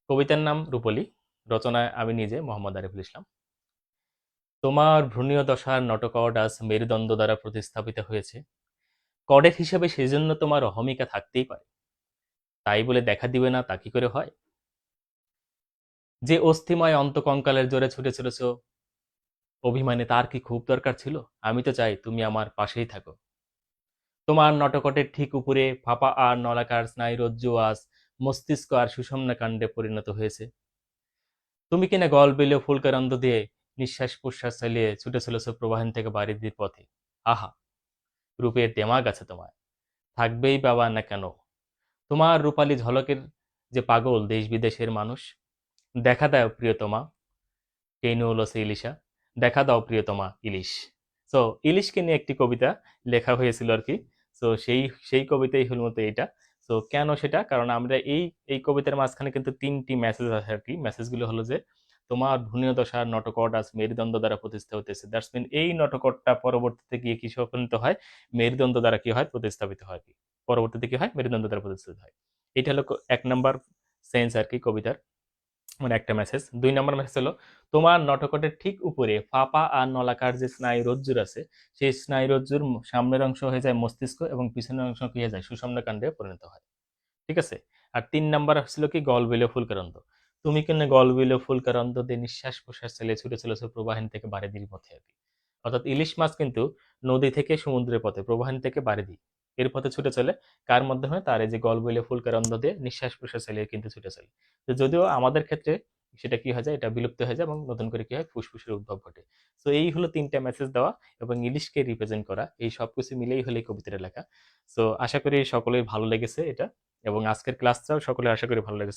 কবিতার নাম রূপলী, রচনায় আমি নিজে মোহাম্মদ আরিফুল ইসলাম। তোমার ভ্রূণীয় দশার নটকট আজ মেরুদণ্ড দ্বারা প্রতিস্থাপিত হয়েছে। কডের হিসেবে সেজন্য তোমার অহমিকা থাকতেই পারে, তাই বলে দেখা দিবে না তা কি করে হয়? যে অস্থিময় অন্তকঙ্কালের জোরে ছুটে চলেছ অভিমানে, তার কি খুব দরকার ছিল? আমি তো চাই তুমি আমার পাশেই থাকো। তোমার নটকটের ঠিক উপরে ফাঁপা আর নলাকার স্নায়ুরজ্জু আজ মস্তিষ্ক আর সুষুম্না কাণ্ডে পরিণত হয়েছে। তুমি কিনা গল বেলে ফুলকারন্দ দিয়ে নিঃশ্বাস প্রশ্বাস চালিয়ে ছুটে চলেছ প্রবাহন থেকে বাড়ির পথে। আহা, রূপের দেমাগ আছে তোমার, থাকবেই বাবা না কেন? তোমার রূপালী ঝলকের যে পাগল দেশ বিদেশের মানুষ। দেখা দাও প্রিয়তমা, কেনু হলো সে ইলিশা, দেখা দাও প্রিয়তমা ইলিশ। সো ইলিশকে নিয়ে একটি কবিতা লেখা হয়েছিল আর কি। সো সেই সেই কবিতাই হল মতো এইটা। সো কেন সেটা, কারণ আমরা এই এই কবিতার মাঝখানে কিন্তু তিনটি মেসেজ আছে আর কি। মেসেজগুলো হলো যে তোমার ভূনীয় দশার নটকট আজ মেরুদণ্ড দ্বারা প্রতিষ্ঠা হতেছে, দ্যাটস মিন এই নটকটটা পরবর্তীতে গিয়ে কিসে উপনীত হয়? মেরুদণ্ড দ্বারা কি হয়? প্রতিস্থাপিত হয়। কি পরবর্তীতে কি হয়? মেরুদণ্ড দ্বারা প্রতিস্থাপিত হয়। এটা হলো এক নাম্বার সেন্স আর কি কবিতার, মানে একটা মেসেজ। দুই নম্বর মেসেজ হলো তোমার নটকটের ঠিক উপরে ফাঁপা আর নলাকার যে স্নায়ুরজ্জুর আছে, সেই স্নায়ুরজ্জুর সামনের অংশ হয়ে যায় মস্তিষ্ক এবং পিছনের অংশ কি হয়ে যায়? সুষুম্না কাণ্ডে পরিণত হয়। ঠিক আছে। আর তিন নাম্বার ছিল কি? গল বিলে ফুলকারন্দ। তুমি কেন গল বিলে ফুলকারন্দ দিয়ে নিঃশ্বাস প্রশ্বাস চালিয়ে ছুটে চলেছো প্রবাহিন থেকে বারিধির পথে আর কি। অর্থাৎ ইলিশ মাছ কিন্তু নদী থেকে সমুদ্রের পথে, প্রবাহিন থেকে বারিধি এর পথে ছুটে চলে। কার মাধ্যমে? তার এই যে গল বিলে ফুলকারন্দ দিয়ে নিঃশ্বাস প্রশ্বাস চালিয়ে কিন্তু ছুটে চলে। তো যদিও আমাদের ক্ষেত্রে সেটা কি হয়ে যায়? এটা বিলুপ্ত হয়ে যায় এবং নতুন করে কি হয়? ফুসফুসের উদ্ভব ঘটে। তো এই হলো তিনটা মেসেজ দেওয়া এবং ইলিশকে রিপ্রেজেন্ট করা, এই সবকিছু মিলেই হলো এই কবিতাটা লেখা। সো আশা করি সকলের ভালো লেগেছে এটা, এবং আজকের ক্লাসটাও সকলে আশা করি ভালো লেগেছে।